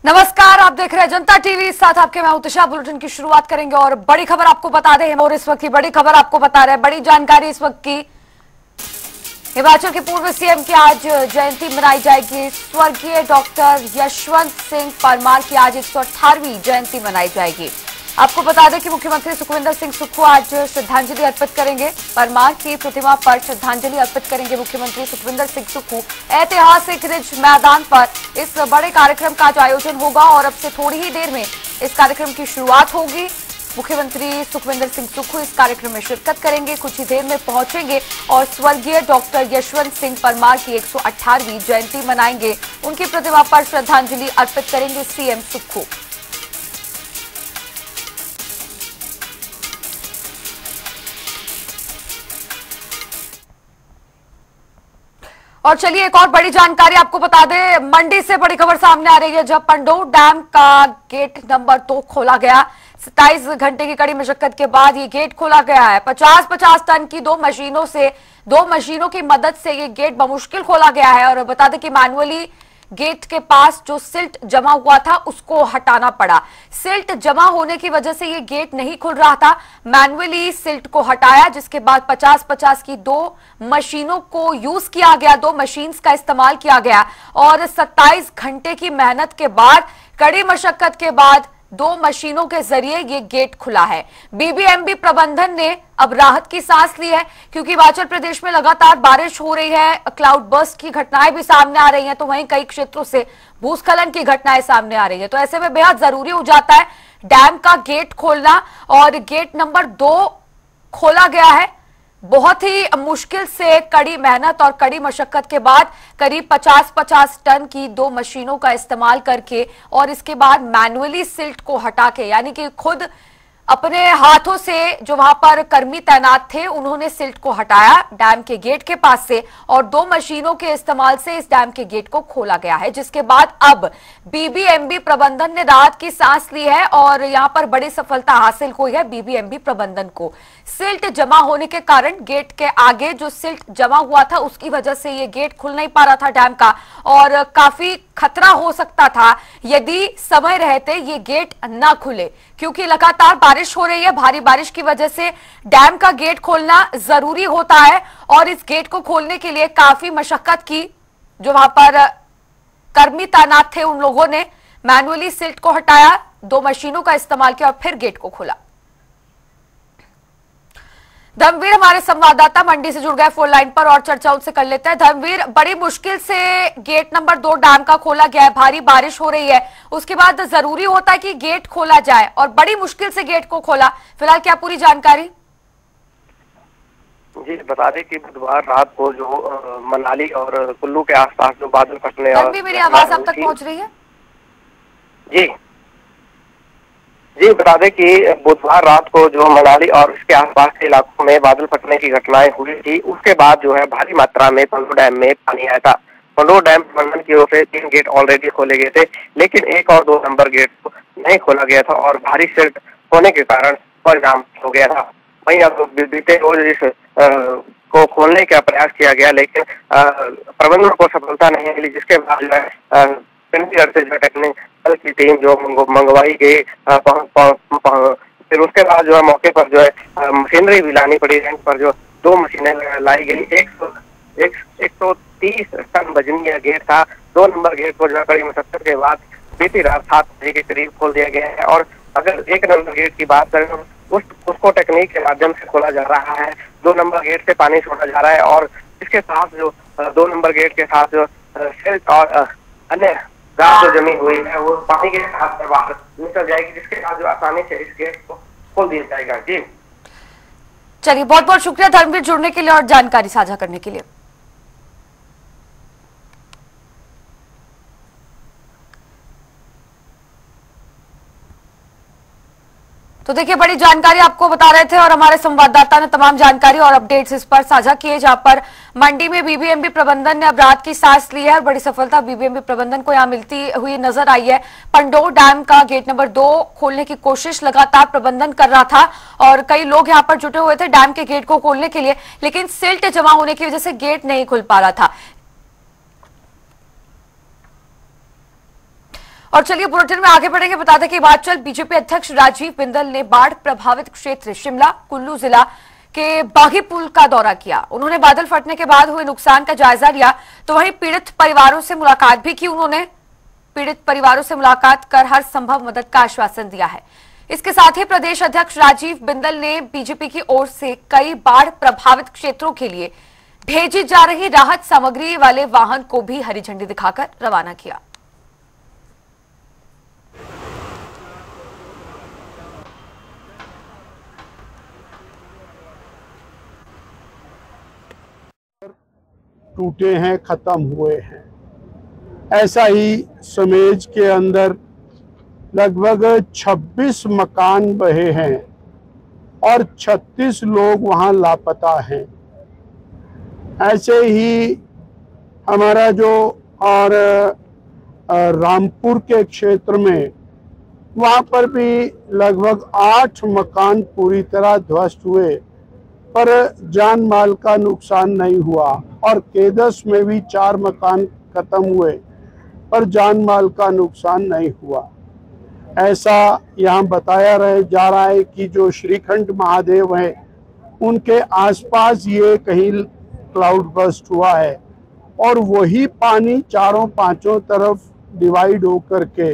नमस्कार, आप देख रहे हैं जनता टीवी। साथ आपके मैं उतिशा। बुलेटिन की शुरुआत करेंगे और बड़ी खबर आपको बता दें। और इस वक्त की बड़ी खबर आपको बता रहे हैं, बड़ी जानकारी इस वक्त की। हिमाचल के पूर्व सीएम की आज जयंती मनाई जाएगी। स्वर्गीय डॉक्टर यशवंत सिंह परमार की आज 118वीं जयंती मनाई जाएगी। आपको बता दें कि मुख्यमंत्री सुखविंदर सिंह सुक्खू आज श्रद्धांजलि अर्पित करेंगे। परमार की प्रतिमा पर श्रद्धांजलि अर्पित करेंगे मुख्यमंत्री सुखविंदर सिंह सुक्खू। ऐतिहासिक रिज मैदान पर इस बड़े कार्यक्रम का आज आयोजन होगा और अब से थोड़ी ही देर में इस कार्यक्रम की शुरुआत होगी। मुख्यमंत्री सुखविंदर सिंह सुक्खू इस कार्यक्रम में शिरकत करेंगे, कुछ ही देर में पहुंचेंगे और स्वर्गीय डॉक्टर यशवंत सिंह परमार की 118वीं जयंती मनाएंगे। उनकी प्रतिमा पर श्रद्धांजलि अर्पित करेंगे सीएम सुक्खू। और चलिए एक और बड़ी जानकारी आपको बता दें। मंडी से बड़ी खबर सामने आ रही है, जब पंडोह डैम का गेट नंबर 2 खोला गया। 27 घंटे की कड़ी मशक्कत के बाद ये गेट खोला गया है। 50-50 टन की दो मशीनों की मदद से ये गेट बमुश्किल खोला गया है। और बता दें कि मैनुअली गेट के पास जो सिल्ट जमा हुआ था उसको हटाना पड़ा। सिल्ट जमा होने की वजह से ये गेट नहीं खुल रहा था। मैनुअली सिल्ट को हटाया, जिसके बाद 50-50 की दो मशीनों को यूज किया गया, दो मशीन्स का इस्तेमाल किया गया और 27 घंटे की मेहनत के बाद, कड़ी मशक्कत के बाद दो मशीनों के जरिए ये गेट खुला है। बीबीएमबी प्रबंधन ने अब राहत की सांस ली है, क्योंकि हिमाचल प्रदेश में लगातार बारिश हो रही है, क्लाउड बर्स्ट की घटनाएं भी सामने आ रही हैं, तो वहीं कई क्षेत्रों से भूस्खलन की घटनाएं सामने आ रही है। तो ऐसे में बेहद जरूरी हो जाता है डैम का गेट खोलना। और गेट नंबर 2 खोला गया है। बहुत ही मुश्किल से, कड़ी मेहनत और कड़ी मशक्कत के बाद करीब 50-50 टन की दो मशीनों का इस्तेमाल करके और इसके बाद मैनुअली सिल्ट को हटा के, यानी कि खुद अपने हाथों से जो वहां पर कर्मी तैनात थे उन्होंने सिल्ट को हटाया डैम के गेट के पास से और दो मशीनों के इस्तेमाल से इस डैम के गेट को खोला गया है। जिसके बाद अब बीबीएमबी प्रबंधन ने राहत की सांस ली है और यहां पर बड़ी सफलता हासिल हुई है बीबीएमबी प्रबंधन को। सिल्ट जमा होने के कारण गेट के आगे जो सिल्ट जमा हुआ था उसकी वजह से ये गेट खुल नहीं पा रहा था डैम का और काफी खतरा हो सकता था यदि समय रहते ये गेट ना खुले, क्योंकि लगातार बारिश हो रही है। भारी बारिश की वजह से डैम का गेट खोलना जरूरी होता है और इस गेट को खोलने के लिए काफी मशक्कत की। जो वहां पर कर्मी तैनात थे उन लोगों ने मैनुअली सिल्ट को हटाया, दो मशीनों का इस्तेमाल किया और फिर गेट को खोला। धर्मवीर हमारे संवाददाता मंडी से जुड़ गए फोन लाइन पर और चर्चा उनसे कर लेते हैं। धर्मवीर, बड़ी मुश्किल से गेट नंबर 2 डैम का खोला गया है, भारी बारिश हो रही है, उसके बाद जरूरी होता है कि गेट खोला जाए और बड़ी मुश्किल से गेट को खोला। फिलहाल क्या पूरी जानकारी? जी, बता दें कि बुधवार रात को जो मनाली और कुल्लू के आसपास जो बादल फटने और मेरी आवाज अब तक पहुंच रही है? जी, बता दें कि बुधवार रात को जो मनाली और उसके आसपास के इलाकों में बादल फटने की घटनाएं हुई थी, उसके बाद जो है भारी मात्रा में पंडोह डैम में पानी आया था। पंडोह डैम प्रबंधन की ओर से 3 गेट ऑलरेडी खोले गए थे, लेकिन 1 और 2 नंबर गेट को नहीं खोला गया था और भारी सिल्ट होने के कारण और जाम हो गया था। वहीं अब बीते रोज इस को खोलने का प्रयास किया गया, लेकिन प्रबंधन को सफलता नहीं मिली, जिसके बाद जो है से जो टेक्निकल की टीम जो मंगवाई गई, फिर उसके बाद जो है मौके पर जो है मशीनरी भी लानी पड़ी। रैंक पर जो 2 मशीनें लाई गई। 130 टन वजनीय गेट था। 2 नंबर गेट को जो है कड़ी मशक्कत के बाद बीती रात 7 बजे के करीब खोल दिया गया है। और अगर 1 नंबर गेट की बात करें तो उसको टेक्निक के माध्यम से खोला जा रहा है। 2 नंबर गेट से पानी छोड़ा जा रहा है और इसके साथ जो 2 नंबर गेट के साथ जो सिल्ट और अन्य गाद जो जमी हुई है वो पानी के साथ बाहर निकल जाएगी, जिसके बाद जो आसानी से इस गेट को खोल दिया जाएगा। जी चलिए, बहुत बहुत शुक्रिया धर्मवीर जुड़ने के लिए और जानकारी साझा करने के लिए। तो देखिए, बड़ी जानकारी आपको बता रहे थे और हमारे संवाददाता ने तमाम जानकारी और अपडेट्स इस पर साझा किए, जहां पर मंडी में बीबीएमबी प्रबंधन ने अब राहत की सांस ली है और बड़ी सफलता बीबीएमबी प्रबंधन को यहां मिलती हुई नजर आई है। पंडोह डैम का गेट नंबर 2 खोलने की कोशिश लगातार प्रबंधन कर रहा था और कई लोग यहां पर जुटे हुए थे डैम के गेट को खोलने के लिए, लेकिन सिल्ट जमा होने की वजह से गेट नहीं खुल पा रहा था। और चलिए बुलेटिन में आगे बढ़ेंगे। बता दें कि हिमाचल बीजेपी अध्यक्ष राजीव बिंदल ने बाढ़ प्रभावित क्षेत्र शिमला कुल्लू जिला के बागी पुल का दौरा किया। उन्होंने बादल फटने के बाद हुए नुकसान का जायजा लिया, तो वहीं पीड़ित परिवारों से मुलाकात भी की। उन्होंने पीड़ित परिवारों से मुलाकात कर हर संभव मदद का आश्वासन दिया है। इसके साथ ही प्रदेश अध्यक्ष राजीव बिंदल ने बीजेपी की ओर से कई बाढ़ प्रभावित क्षेत्रों के लिए भेजी जा रही राहत सामग्री वाले वाहन को भी हरी झंडी दिखाकर रवाना किया। टूटे हैं, खत्म हुए हैं। ऐसा ही समेज के अंदर लगभग 26 मकान बहे हैं और 36 लोग वहां लापता हैं। ऐसे ही हमारा जो और रामपुर के क्षेत्र में वहां पर भी लगभग 8 मकान पूरी तरह ध्वस्त हुए, पर जान माल का नुकसान नहीं हुआ। और केदस में भी 4 मकान खत्म हुए, पर जान माल का नुकसान नहीं हुआ। ऐसा यहाँ बताया जा रहा है कि जो श्रीखंड महादेव है उनके आसपास ये कहीं क्लाउड बस्ट हुआ है और वही पानी चारों पांचों तरफ डिवाइड होकर के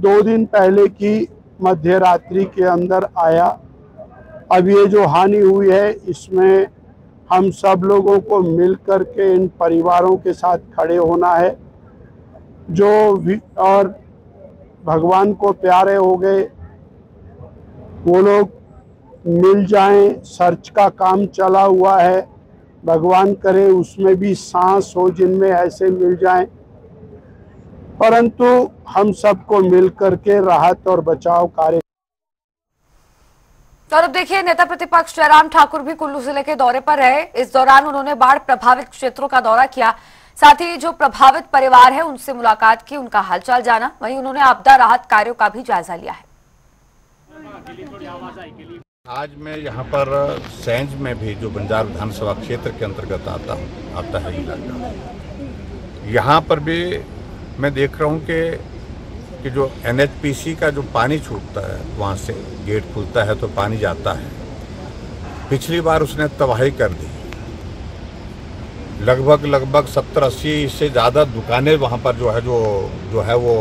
2 दिन पहले की मध्य रात्रि के अंदर आया। अब ये जो हानि हुई है इसमें हम सब लोगों को मिलकर के इन परिवारों के साथ खड़े होना है जो और भगवान को प्यारे हो गए वो लोग मिल जाएं। सर्च का काम चला हुआ है, भगवान करे उसमें भी सांस हो जिनमें ऐसे मिल जाएं, परंतु हम सबको मिलकर के राहत और बचाव कार्य। और अब देखिए नेता प्रतिपक्ष जयराम ठाकुर भी कुल्लू जिले के दौरे पर रहे। इस दौरान उन्होंने बाढ़ प्रभावित क्षेत्रों का दौरा किया, साथ ही जो प्रभावित परिवार है उनसे मुलाकात की, उनका हालचाल जाना। वहीं उन्होंने आपदा राहत कार्यों का भी जायजा लिया है। आज मैं यहाँ पर सैंज में भी जो बंजार विधानसभा क्षेत्र के अंतर्गत आता है इलाका, यहाँ पर भी मैं देख रहा हूँ कि जो NHPC का जो पानी छूटता है वहाँ से गेट खुलता है तो पानी जाता है। पिछली बार उसने तबाही कर दी, लगभग 70-80 से ज़्यादा दुकानें वहाँ पर जो है वो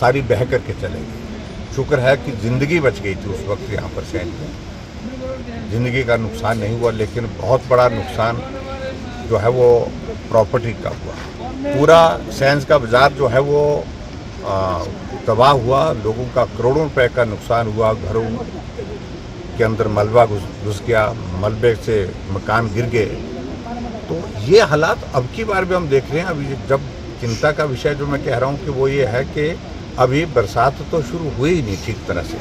सारी बह करके चले गई। शुक्र है कि ज़िंदगी बच गई थी उस वक्त यहाँ पर सैंज में, ज़िंदगी का नुकसान नहीं हुआ, लेकिन बहुत बड़ा नुकसान जो है वो प्रॉपर्टी का हुआ। पूरा सैंज का बाज़ार जो है वो तबाह हुआ, लोगों का करोड़ों रुपए का नुकसान हुआ। घरों के अंदर मलबा घुस गया, मलबे से मकान गिर गए। तो ये हालात अब की बार भी हम देख रहे हैं। अभी जब चिंता का विषय जो मैं कह रहा हूँ कि वो ये है कि अभी बरसात तो शुरू हुई ही नहीं ठीक तरह से।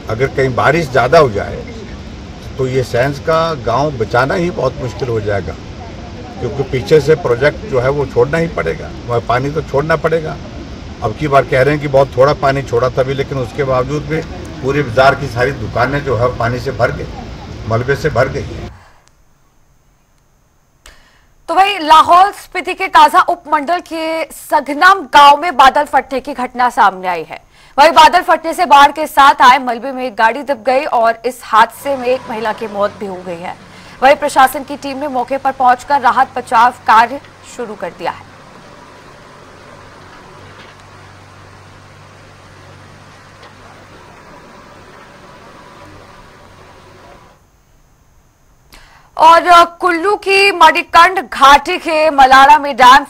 अगर कहीं बारिश ज़्यादा हो जाए तो ये सैंज का गांव बचाना ही बहुत मुश्किल हो जाएगा, क्योंकि पीछे से प्रोजेक्ट जो है वो छोड़ना ही पड़ेगा, वह पानी तो छोड़ना पड़ेगा। अब की बार कह रहे हैं कि बहुत थोड़ा पानी छोड़ा था भी, लेकिन उसके बावजूद भी पूरे बाजार की सारी दुकानें जो है पानी से भर गई, मलबे से भर गई। तो वही लाहौल स्पीति के काजा उपमंडल के सघनम गांव में बादल फटने की घटना सामने आई है। वही बादल फटने से बाढ़ के साथ आए मलबे में एक गाड़ी दब गई और इस हादसे में एक महिला की मौत भी हो गई है। वही प्रशासन की टीम ने मौके पर पहुंचकर राहत बचाव कार्य शुरू कर दिया है। और कुल्लू की मणिकंड घाटी के मलाड़ा में डैम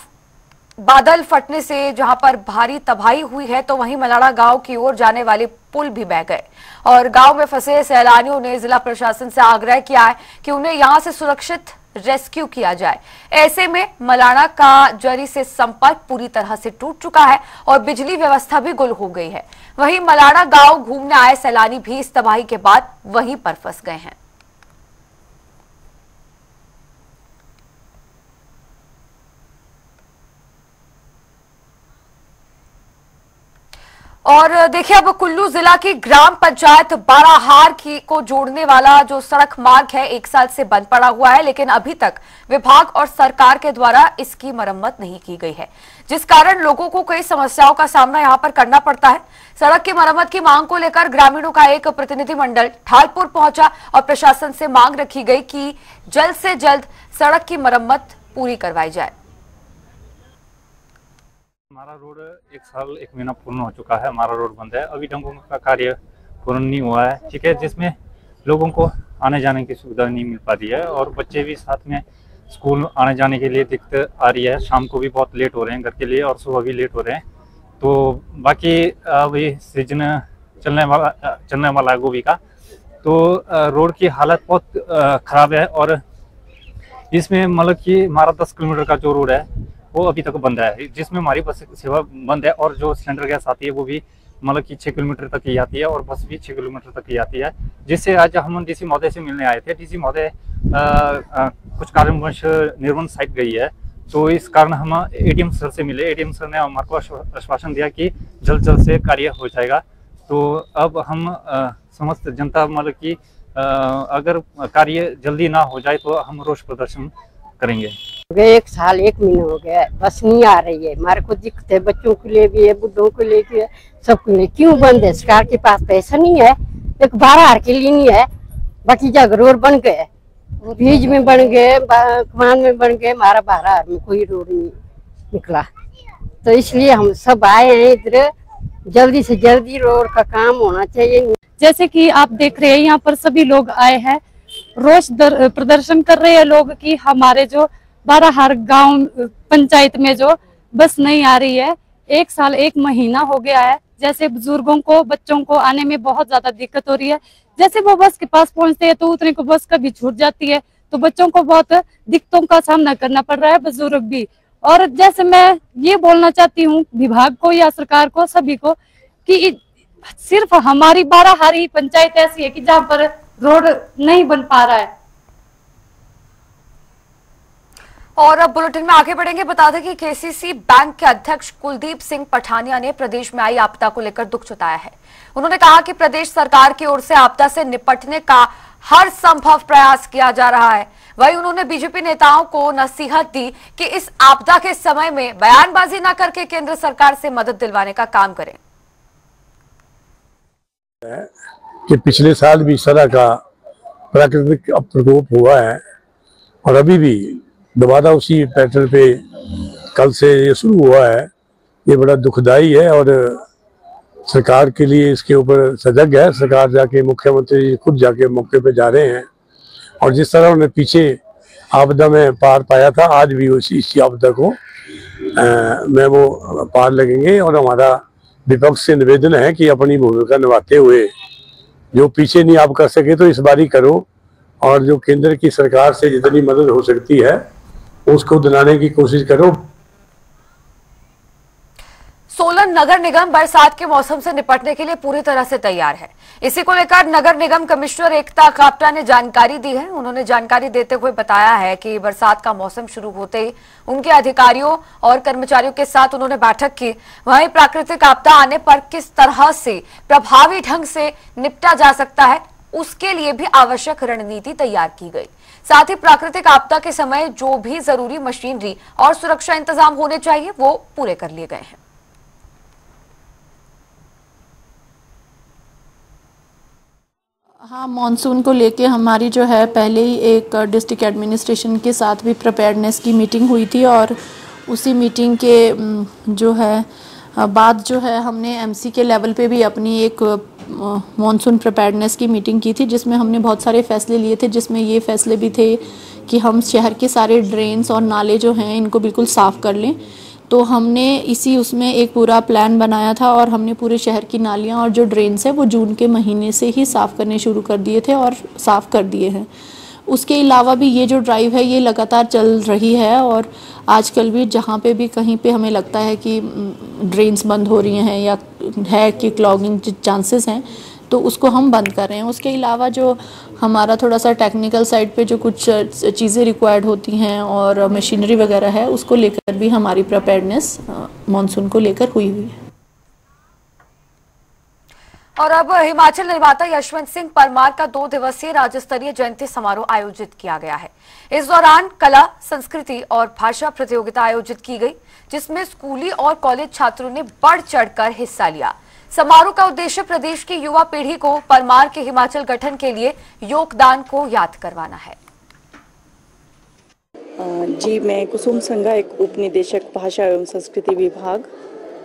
बादल फटने से जहां पर भारी तबाही हुई है, तो वहीं मलाड़ा गांव की ओर जाने वाले पुल भी बह गए और गांव में फंसे सैलानियों ने जिला प्रशासन से आग्रह किया है कि उन्हें यहां से सुरक्षित रेस्क्यू किया जाए। ऐसे में मलाड़ा का जरी से संपर्क पूरी तरह से टूट चुका है और बिजली व्यवस्था भी गुल हो गई है। वहीं मलाड़ा गांव घूमने आए सैलानी भी इस तबाही के बाद वहीं पर फंस गए हैं। और देखिए अब कुल्लू जिला की ग्राम पंचायत बाराहार को जोड़ने वाला जो सड़क मार्ग है 1 साल से बंद पड़ा हुआ है, लेकिन अभी तक विभाग और सरकार के द्वारा इसकी मरम्मत नहीं की गई है, जिस कारण लोगों को कई समस्याओं का सामना यहां पर करना पड़ता है। सड़क की मरम्मत की मांग को लेकर ग्रामीणों का एक प्रतिनिधिमंडल ढालपुर पहुंचा और प्रशासन से मांग रखी गई कि जल्द से जल्द सड़क की मरम्मत पूरी करवाई जाए। हमारा रोड 1 साल 1 महीना पूर्ण हो चुका है, हमारा रोड बंद है, अभी डंगों का कार्य पूर्ण नहीं हुआ है, ठीक है, जिसमें लोगों को आने जाने की सुविधा नहीं मिल पाती है और बच्चे भी साथ में स्कूल आने जाने के लिए दिक्कत आ रही है। शाम को भी बहुत लेट हो रहे हैं घर के लिए और सुबह भी लेट हो रहे हैं। तो बाकी अभी सीजन चलने वाला है गोभी का, तो रोड की हालत बहुत ख़राब है और इसमें मतलब कि हमारा 10 किलोमीटर का जो रोड है वो अभी तक बंद है, जिसमें हमारी बस सेवा बंद है और जो सिलेंडर गैस आती है वो भी मतलब कि 6 किलोमीटर तक ही आती है और बस भी 6 किलोमीटर तक ही आती है। जिससे आज हम डीसी महोदय से मिलने आए थे। डीसी महोदय कुछ कारणवश निर्बंध साइट गई है, तो इस कारण हम एडीएम सर से मिले। एडीएम सर ने हमारे को आश्वासन दिया कि जल्द से कार्य हो जाएगा। तो अब हम समस्त जनता मतलब कि अगर कार्य जल्दी ना हो जाए तो हम रोष प्रदर्शन करेंगे। 1 साल 1 महीना हो गया, बस नहीं आ रही है। हमारे को दिक्कत है, बच्चों के लिए भी है, बुढ़ों के लिए भी है, सबके लिए। क्यों बंद है? सरकार के पास पैसा नहीं है, एक बाराहार के लिए नहीं है, बाकी जगह रोड बन गए, बीज में बन गए, कमान में बन गए, हमारा बाराहार में कोई रोड नहीं निकला। तो इसलिए हम सब आए हैं इधर, जल्दी से जल्दी रोड का काम होना चाहिए। जैसे कि आप देख रहे हैं यहाँ पर सभी लोग आए हैं, रोष प्रदर्शन कर रहे हैं लोग कि हमारे जो बाराहार गांव पंचायत में जो बस नहीं आ रही है। 1 साल 1 महीना हो गया है। जैसे बुजुर्गों को, बच्चों को आने में बहुत ज्यादा दिक्कत हो रही है। जैसे वो बस के पास पहुंचते हैं तो उतने को बस कभी छूट जाती है, तो बच्चों को बहुत दिक्कतों का सामना करना पड़ रहा है, बुजुर्ग भी। और जैसे मैं ये बोलना चाहती हूँ विभाग को या सरकार को, सभी को, कि सिर्फ हमारी बाराहारी पंचायत ऐसी है कि जहाँ पर रोड नहीं बन पा रहा है। और अब बुलेटिन में आगे बढ़ेंगे। बता दें कि केसीसी बैंक के अध्यक्ष कुलदीप सिंह पठानिया ने प्रदेश में आई आपदा को लेकर दुख जताया है। उन्होंने कहा कि प्रदेश सरकार की ओर से आपदा से निपटने का हर संभव प्रयास किया जा रहा है। वहीं उन्होंने बीजेपी नेताओं को नसीहत दी कि इस आपदा के समय में बयानबाजी न करके केंद्र सरकार से मदद दिलवाने का काम करें। कि पिछले साल भी इस तरह का प्राकृतिक प्रकोप हुआ है और अभी भी दोबारा उसी पैटर्न पे कल से ये शुरू हुआ है। ये बड़ा दुखदाई है और सरकार के लिए इसके ऊपर सजग है। सरकार जाके, मुख्यमंत्री खुद जाके मौके पे जा रहे हैं और जिस तरह उन्होंने पीछे आपदा में पार पाया था, आज भी इसी आपदा को में वो पार लगेंगे। और हमारा विपक्ष से निवेदन है कि अपनी भूमिका निभाते हुए जो पीछे नहीं आप कर सके तो इस बारी करो, और जो केंद्र की सरकार से जितनी मदद हो सकती है उसको दिलाने की कोशिश करो। सोलन नगर निगम बरसात के मौसम से निपटने के लिए पूरी तरह से तैयार है। इसी को लेकर नगर निगम कमिश्नर एकता कापटा ने जानकारी दी है। उन्होंने जानकारी देते हुए बताया है कि बरसात का मौसम शुरू होते ही उनके अधिकारियों और कर्मचारियों के साथ उन्होंने बैठक की। वहीं प्राकृतिक आपदा आने पर किस तरह से प्रभावी ढंग से निपटा जा सकता है, उसके लिए भी आवश्यक रणनीति तैयार की गई। साथ ही प्राकृतिक आपदा के समय जो भी जरूरी मशीनरी और सुरक्षा इंतजाम होने चाहिए वो पूरे कर लिए गए हैं। हाँ, मॉनसून को लेके हमारी जो है पहले ही एक डिस्ट्रिक्ट एडमिनिस्ट्रेशन के साथ भी प्रिपेयर्डनेस की मीटिंग हुई थी और उसी मीटिंग के जो है बाद जो है हमने एमसी के लेवल पे भी अपनी एक मॉनसून प्रिपेयर्डनेस की मीटिंग की थी, जिसमें हमने बहुत सारे फैसले लिए थे। जिसमें ये फैसले भी थे कि हम शहर के सारे ड्रेन्स और नाले जो हैं इनको बिल्कुल साफ़ कर लें। तो हमने उसमें एक पूरा प्लान बनाया था और हमने पूरे शहर की नालियाँ और जो ड्रेन्स है वो जून के महीने से ही साफ़ करने शुरू कर दिए थे और साफ़ कर दिए हैं। उसके अलावा भी ये जो ड्राइव है ये लगातार चल रही है और आजकल भी जहाँ पे भी कहीं पे हमें लगता है कि ड्रेन्स बंद हो रही हैं या है कि क्लॉगिंग चांसेस हैं तो उसको हम बंद कर रहे हैं। उसके अलावा जो हमारा थोड़ा सा टेक्निकल साइड पे जो कुछ चीज़ें रिक्वायर्ड होती हैं और मशीनरी वगैरह है उसको लेकर भी हमारी प्रिपेयर्डनेस मॉनसून को लेकर हुई है। और अब हिमाचल निर्माता यशवंत सिंह परमार का 2 दिवसीय राज्य स्तरीय जयंती समारोह आयोजित किया गया है। इस दौरान कला, संस्कृति और भाषा प्रतियोगिता आयोजित की गई, जिसमें स्कूली और कॉलेज छात्रों ने बढ़ चढ़कर हिस्सा लिया। समारोह का उद्देश्य प्रदेश की युवा पीढ़ी को परमार के हिमाचल गठन के लिए योगदान को याद करवाना है। जी, मैं कुसुम संघा, एक उप निदेशक भाषा एवं संस्कृति विभाग।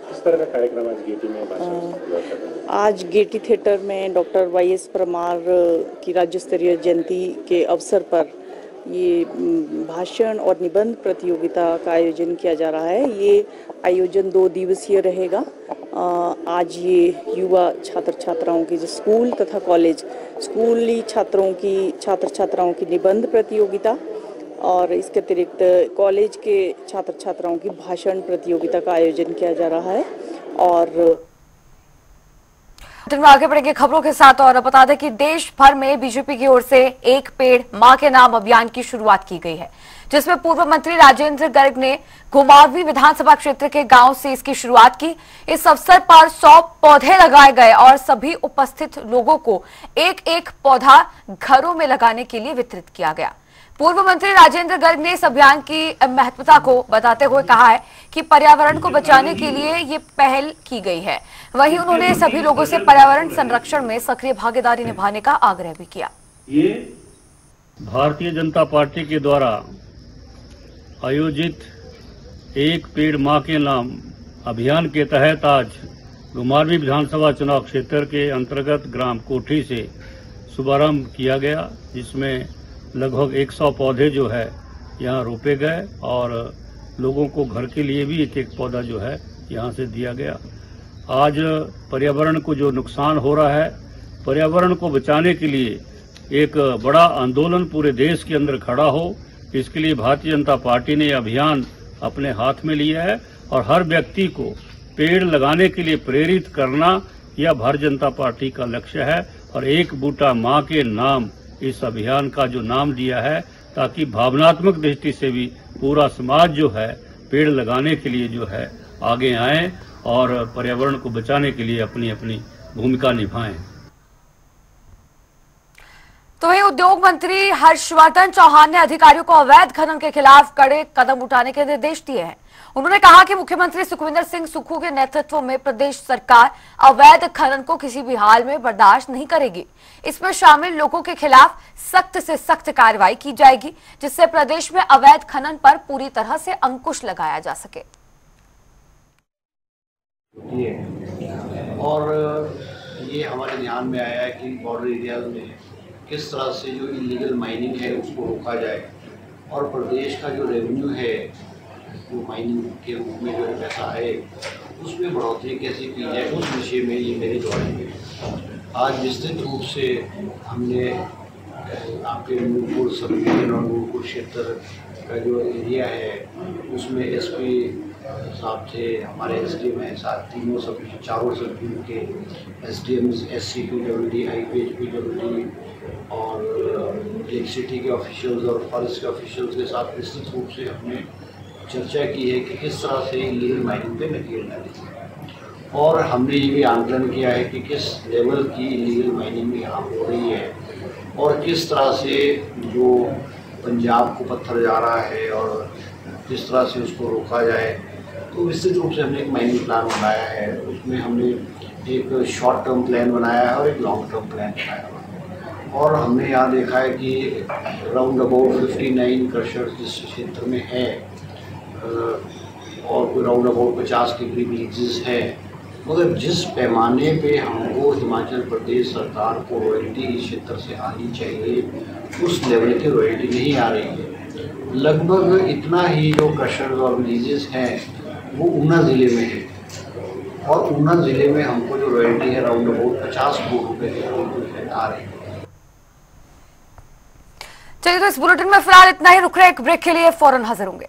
किस तरह का कार्यक्रम आज गेटी में? आज गेटी थिएटर में डॉक्टर YS परमार की राज्य स्तरीय जयंती के अवसर पर ये भाषण और निबंध प्रतियोगिता का आयोजन किया जा रहा है। ये आयोजन 2 दिवसीय रहेगा। आज ये युवा छात्र छात्राओं की, जो स्कूल तथा कॉलेज स्कूली छात्र छात्राओं की निबंध प्रतियोगिता और इसके अतिरिक्त कॉलेज के छात्र छात्राओं की भाषण प्रतियोगिता का आयोजन किया जा रहा है। और आगे बढ़ेंगे खबरों के साथ और बता दें कि देश भर में बीजेपी की ओर से एक पेड़ मां के नाम अभियान की शुरुआत की गई है, जिसमें पूर्व मंत्री राजेंद्र गर्ग ने घुमारवीं विधानसभा क्षेत्र के गांव से इसकी शुरुआत की। इस अवसर पर 100 पौधे लगाए गए और सभी उपस्थित लोगों को एक एक पौधा घरों में लगाने के लिए वितरित किया गया। पूर्व मंत्री राजेंद्र गर्ग ने इस अभियान की महत्वता को बताते हुए कहा है कि पर्यावरण को बचाने के लिए ये पहल की गई है। वहीं उन्होंने सभी लोगों से पर्यावरण संरक्षण में सक्रिय भागीदारी निभाने का आग्रह भी किया। ये भारतीय जनता पार्टी के द्वारा आयोजित एक पेड़ मां के नाम अभियान के तहत आज घुमारवीं विधानसभा चुनाव क्षेत्र के अंतर्गत ग्राम कोठी से शुभारंभ किया गया, जिसमें लगभग 100 पौधे जो है यहाँ रोपे गए और लोगों को घर के लिए भी एक एक पौधा जो है यहाँ से दिया गया। आज पर्यावरण को जो नुकसान हो रहा है, पर्यावरण को बचाने के लिए एक बड़ा आंदोलन पूरे देश के अंदर खड़ा हो, इसके लिए भारतीय जनता पार्टी ने अभियान अपने हाथ में लिया है और हर व्यक्ति को पेड़ लगाने के लिए प्रेरित करना यह भारतीय जनता पार्टी का लक्ष्य है। और एक बूटा मां के नाम इस अभियान का जो नाम दिया है, ताकि भावनात्मक दृष्टि से भी पूरा समाज जो है पेड़ लगाने के लिए जो है आगे आए और पर्यावरण को बचाने के लिए अपनी अपनी भूमिका निभाएं। तो वहीं उद्योग मंत्री हर्षवर्धन चौहान ने अधिकारियों को अवैध खनन के खिलाफ कड़े कदम उठाने के निर्देश दिए हैं। उन्होंने कहा कि मुख्यमंत्री सुखविंदर सिंह सुक्खू के नेतृत्व में प्रदेश सरकार अवैध खनन को किसी भी हाल में बर्दाश्त नहीं करेगी। इसमें शामिल लोगों के खिलाफ सख्त से सख्त कार्रवाई की जाएगी, जिससे प्रदेश में अवैध खनन पर पूरी तरह से अंकुश लगाया जा सके। और ये हमारे ध्यान में आया है कि बॉर्डर एरियाज में किस तरह से जो इलीगल माइनिंग है उसको रोका जाए और प्रदेश का जो रेवेन्यू है, जो माइनिंग के रूप में जो पैसा है, उसमें बढ़ोतरी कैसे की जाए, उस विषय में ये मेरे दौरे में आज विस्तृत रूप से हमने आपके नूरपुर सब डिवीजन और नूरपुर क्षेत्र का जो एरिया है उसमें SP साहब थे, हमारे SDM हैं, साथ तीनों सब चारों सब के SDMs, SCPWD, IPHPWD और इलेक्ट्रिसिटी के ऑफिशियल्स और फॉरेस्ट के ऑफिशियल्स के साथ विस्तृत रूप से हमने चर्चा की है कि किस तरह से इलीगल माइनिंग पे नकेल डालें। और हमने ये भी आंकलन किया है कि किस लेवल की इलीगल माइनिंग यहाँ हो रही है और किस तरह से जो पंजाब को पत्थर जा रहा है और किस तरह से उसको रोका जाए। तो विस्तृत रूप से हमने एक माइनिंग प्लान बनाया है, उसमें हमने एक शॉर्ट टर्म प्लान बनाया है और एक लॉन्ग टर्म प्लान बनाया है। और हमने यहाँ देखा है कि राउंड अबाउट 59 क्रशर्स जिस क्षेत्र में है और कोई राउंड अबाउट 50 के करीब लीजेस है, मगर जिस पैमाने पे हमको हिमाचल प्रदेश सरकार को रॉयल्टी इस क्षेत्र से आनी चाहिए, उस लेवल की रॉयल्टी नहीं आ रही है। लगभग इतना ही जो क्रशर्स और लीजेस हैं वो ऊना ज़िले में है और ऊना ज़िले में हमको जो रॉयल्टी है राउंड अबाउट 50 करोड़ रुपए की आ रही है। चलिए, तो इस बुलेटिन में फिलहाल इतना ही। रुक रहे एक ब्रेक के लिए, फौरन हाजिर होंगे।